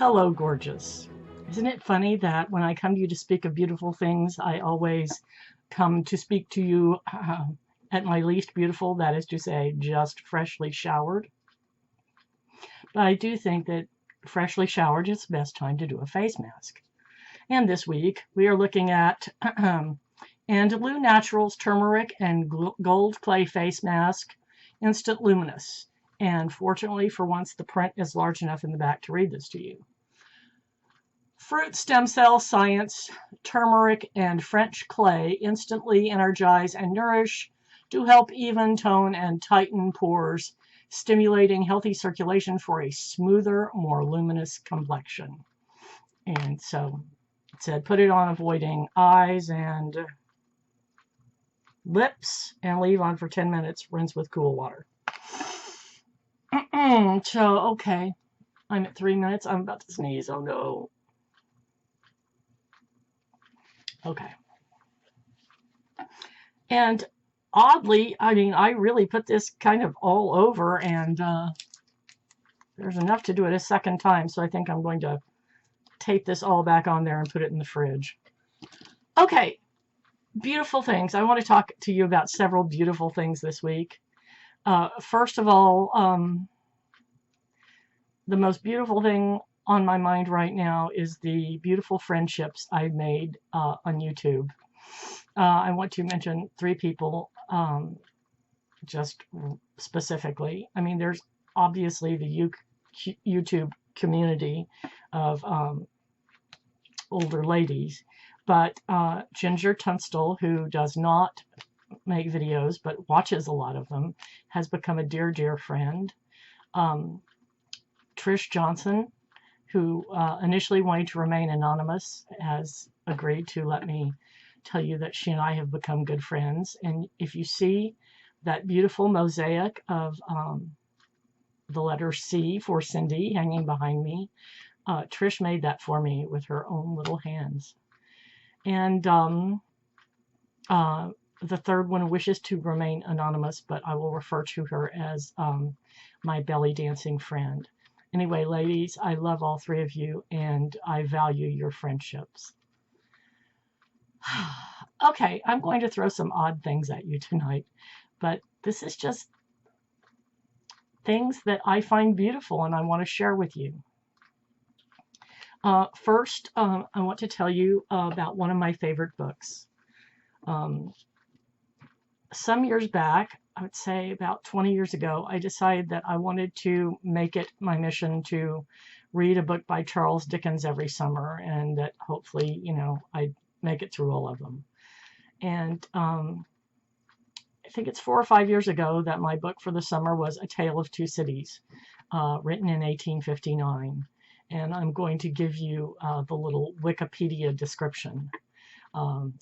Hello, gorgeous. Isn't it funny that when I come to you to speak of beautiful things, I always come to speak to you at my least beautiful, that is to say, just freshly showered? But I do think that freshly showered is the best time to do a face mask. And this week, we are looking at Andalou Naturals Turmeric and Gold Clay Face Mask, Instant Luminous. And fortunately, for once, the print is large enough in the back to read this to you. Fruit stem cell science, turmeric, and French clay instantly energize and nourish to help even, tone, and tighten pores, stimulating healthy circulation for a smoother, more luminous complexion. And so it said put it on avoiding eyes and lips and leave on for 10 minutes. Rinse with cool water. So, okay. I'm at 3 minutes. I'm about to sneeze. Oh no. Okay. And oddly, I mean, I really put this kind of all over, and there's enough to do it a second time, so I think I'm going to tape this all back on there and put it in the fridge. Okay, beautiful things. I want to talk to you about several beautiful things this week. First of all, the most beautiful thing on my mind right now is the beautiful friendships I've made on YouTube. I want to mention 3 people just specifically. I mean, there's obviously the YouTube community of older ladies, but Ginger Tunstall, who does not make videos but watches a lot of them, has become a dear, dear friend. Trish Johnson, who initially wanted to remain anonymous, has agreed to let me tell you that she and I have become good friends. And if you see that beautiful mosaic of the letter C for Cindy hanging behind me, Trish made that for me with her own little hands. And the third one wishes to remain anonymous, but I will refer to her as my belly dancing friend. Anyway, ladies, I love all 3 of you, and I value your friendships. Okay, I'm going to throw some odd things at you tonight, but this is just things that I find beautiful and I want to share with you. First, I want to tell you about one of my favorite books. Some years back, I would say about 20 years ago, I decided that I wanted to make it my mission to read a book by Charles Dickens every summer, and that hopefully, you know, I'd make it through all of them. And I think it's 4 or 5 years ago that my book for the summer was A Tale of Two Cities, written in 1859. And I'm going to give you the little Wikipedia description.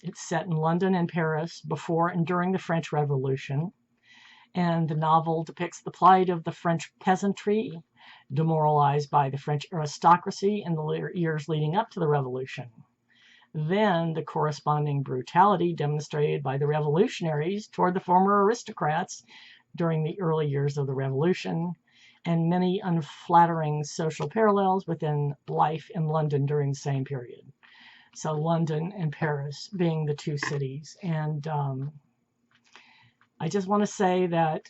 It's set in London and Paris before and during the French Revolution. And the novel depicts the plight of the French peasantry, demoralized by the French aristocracy in the years leading up to the Revolution. Then the corresponding brutality demonstrated by the revolutionaries toward the former aristocrats during the early years of the Revolution, and many unflattering social parallels within life in London during the same period. So London and Paris being the 2 cities. And I just want to say that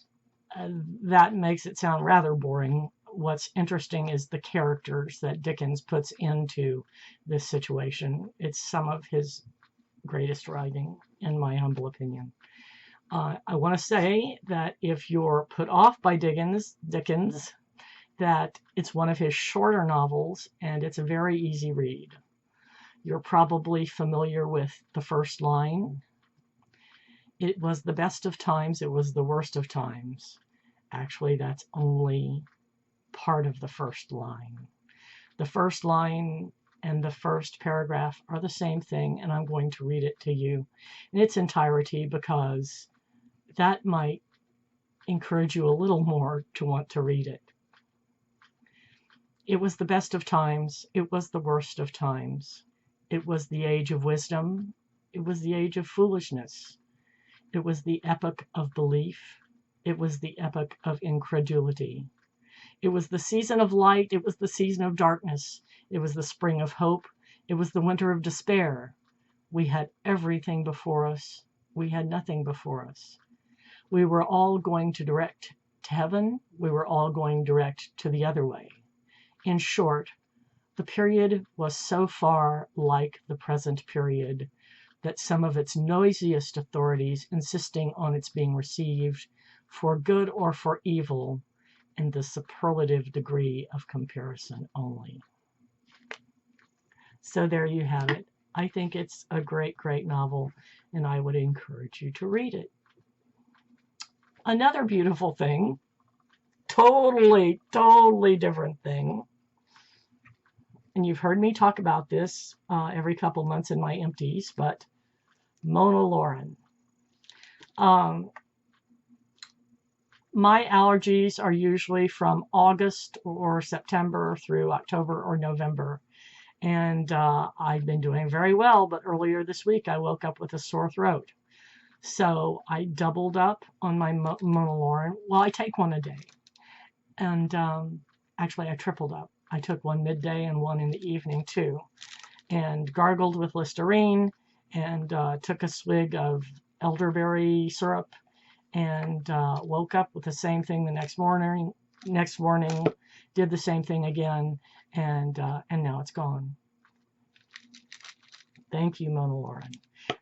that makes it sound rather boring. What's interesting is the characters that Dickens puts into this situation. It's some of his greatest writing, in my humble opinion. I want to say that if you're put off by Dickens, that it's one of his shorter novels and it's a very easy read. You're probably familiar with the first line. It was the best of times, it was the worst of times. Actually, that's only part of the first line. The first line and the first paragraph are the same thing, and I'm going to read it to you in its entirety because that might encourage you a little more to want to read it. It was the best of times, it was the worst of times. It was the age of wisdom, it was the age of foolishness. It was the epoch of belief, it was the epoch of incredulity. It was the season of light, it was the season of darkness. It was the spring of hope. It was the winter of despair. We had everything before us. We had nothing before us. We were all going to direct to heaven. We were all going direct to the other way. In short, the period was so far like the present period that some of its noisiest authorities insisting on its being received for good or for evil in the superlative degree of comparison only. So there you have it. I think it's a great, great novel, and I would encourage you to read it. Another beautiful thing, totally, totally different thing, and you've heard me talk about this every couple months in my empties, but Mona Loren. My allergies are usually from August or September through October or November. And I've been doing very well, but earlier this week I woke up with a sore throat. So I doubled up on my Mona Loren. Well, I take one a day. And actually I tripled up. I took one midday and one in the evening too. And gargled with Listerine and took a swig of elderberry syrup and woke up with the same thing the next morning, did the same thing again, and now it's gone. Thank you, Mona Loren.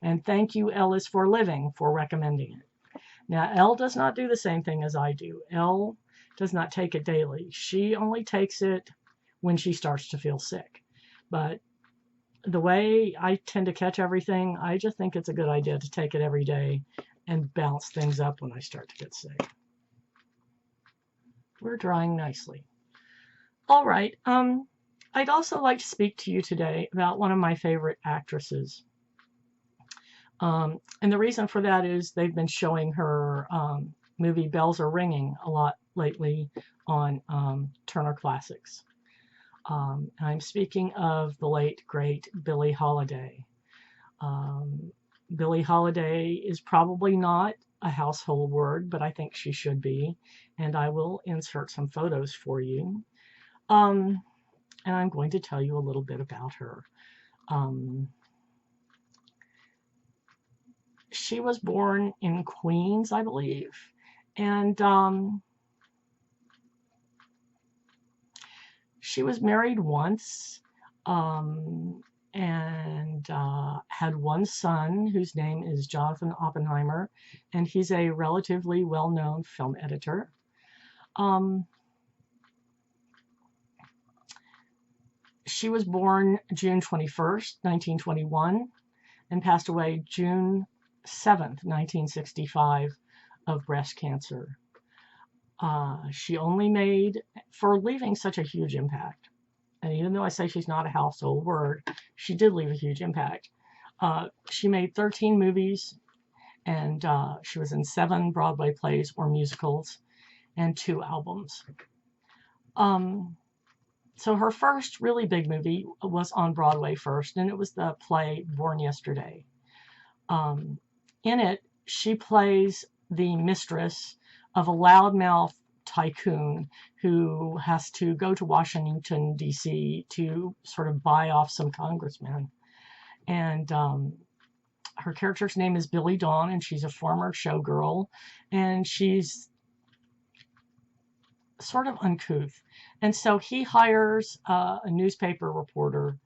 And thank you, Elle is for Living, for recommending it. Now, Elle does not do the same thing as I do. Elle does not take it daily. She only takes it when she starts to feel sick. But the way I tend to catch everything, I just think it's a good idea to take it every day and bounce things up when I start to get sick. We're drying nicely. All right. I'd also like to speak to you today about one of my favorite actresses. And the reason for that is they've been showing her movie Bells Are Ringing a lot lately on Turner Classics. I'm speaking of the late, great Billie Holiday. Billie Holiday is probably not a household word, but I think she should be. And I will insert some photos for you. And I'm going to tell you a little bit about her. She was born in Queens, I believe. And she was married once. And had one son whose name is Jonathan Oppenheimer, and he's a relatively well-known film editor. She was born June 21st, 1921, and passed away June 7th, 1965, of breast cancer. She only made, for leaving such a huge impact, and even though I say she's not a household word, she did leave a huge impact. She made 13 movies, and she was in 7 Broadway plays or musicals, and 2 albums. So her first really big movie was on Broadway first, and it was the play Born Yesterday. In it, she plays the mistress of a loudmouth tycoon who has to go to Washington, D.C. to sort of buy off some congressmen. And her character's name is Billie Dawn, and she's a former showgirl, and she's sort of uncouth. And so he hires a newspaper reporter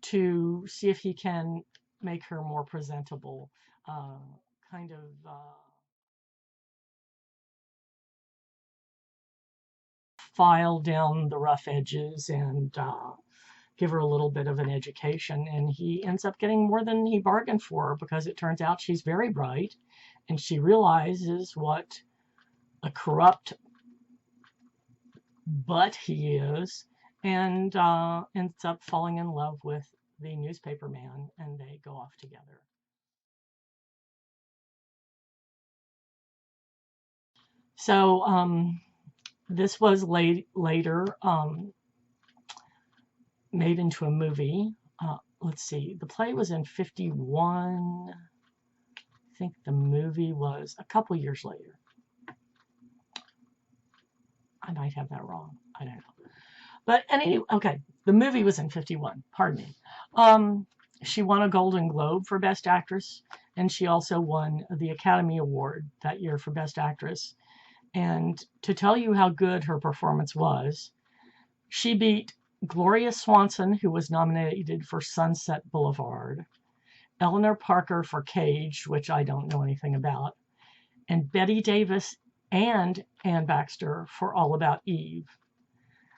to see if he can make her more presentable, kind of file down the rough edges and give her a little bit of an education. And he ends up getting more than he bargained for, because it turns out she's very bright and she realizes what a corrupt butt he is, and ends up falling in love with the newspaper man, and they go off together. So this was later made into a movie. Let's see, the play was in 51. I think the movie was a couple years later. I might have that wrong. I don't But anyway, okay, the movie was in 51. Pardon me. Um, she won a Golden Globe for Best Actress, and she also won the Academy Award that year for Best Actress. And to tell you how good her performance was, she beat Gloria Swanson, who was nominated for Sunset Boulevard, Eleanor Parker for Cage, which I don't know anything about, and Betty Davis and Ann Baxter for All About Eve.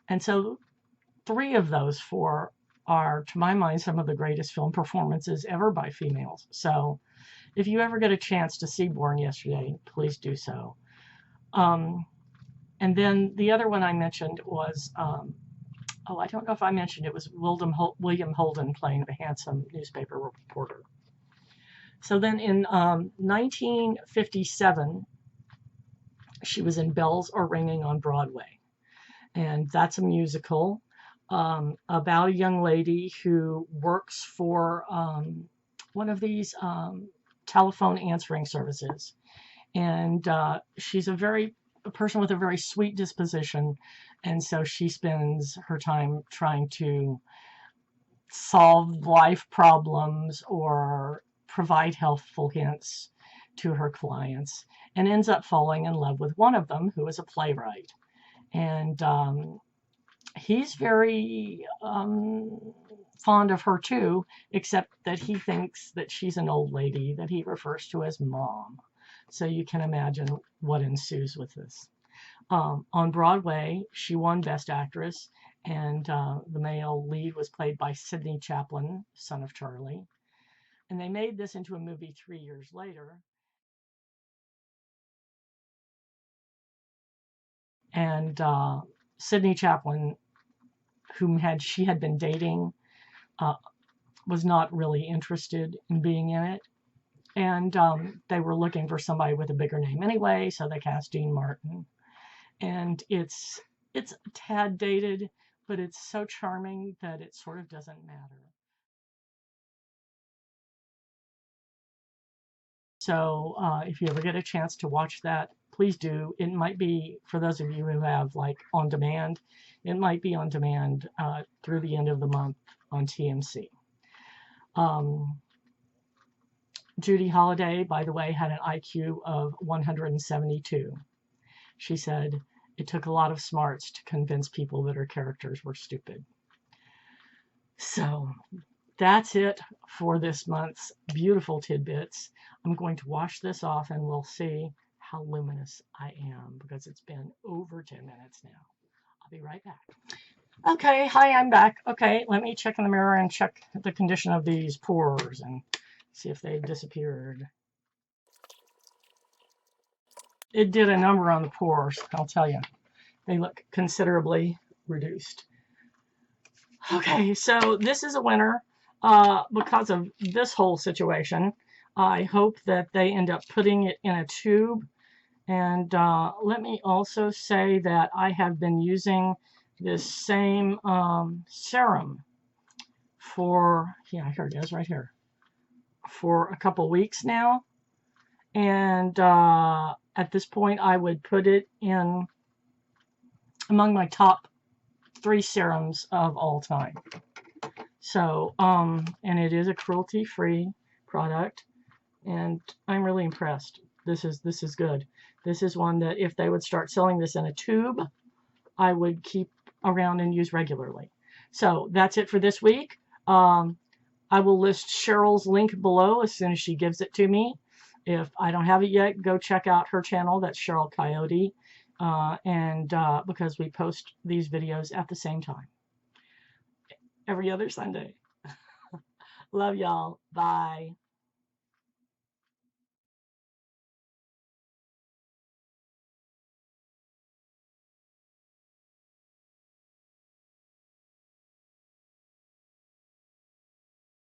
And so 3 of those 4 are, to my mind, some of the greatest film performances ever by females. So if you ever get a chance to see Born Yesterday, please do so. And then the other one I mentioned was, I don't know if I mentioned it was William Holden playing the handsome newspaper reporter. So then in 1957, she was in Bells Are Ringing on Broadway. And that's a musical about a young lady who works for one of these telephone answering services. And she's a person with a very sweet disposition. And so she spends her time trying to solve life problems or provide helpful hints to her clients, and ends up falling in love with one of them, who is a playwright. And he's very fond of her too, except that he thinks that she's an old lady that he refers to as Mom. So you can imagine what ensues with this. On Broadway, she won Best Actress, and the male lead was played by Sidney Chaplin, son of Charlie. And they made this into a movie 3 years later. And Sidney Chaplin, whom she had been dating, was not really interested in being in it. And they were looking for somebody with a bigger name anyway, so they cast Dean Martin. And it's a tad dated, but it's so charming that it sort of doesn't matter. So if you ever get a chance to watch that, please do. It might be, for those of you who have like on demand, it might be on demand through the end of the month on TMC. Judy Holliday, by the way, had an IQ of 172. She said, "It took a lot of smarts to convince people that her characters were stupid." So that's it for this month's beautiful tidbits. I'm going to wash this off and we'll see how luminous I am, because it's been over 10 minutes now. I'll be right back. Okay, hi, I'm back. Okay, let me check in the mirror and check the condition of these pores and see if they've disappeared. It did a number on the pores, I'll tell you. They look considerably reduced. Okay, so this is a winner because of this whole situation. I hope that they end up putting it in a tube. And let me also say that I have been using this same serum for, yeah, here it is right here, for a couple weeks now. And at this point, I would put it in among my top 3 serums of all time. So, and it is a cruelty-free product, and I'm really impressed. This is good. This is one that if they would start selling this in a tube, I would keep around and use regularly. So that's it for this week. I will list Cheryl's link below as soon as she gives it to me. If I don't have it yet, go check out her channel. That's Cheryl Coyote. Because we post these videos at the same time. Every other Sunday. Love y'all. Bye.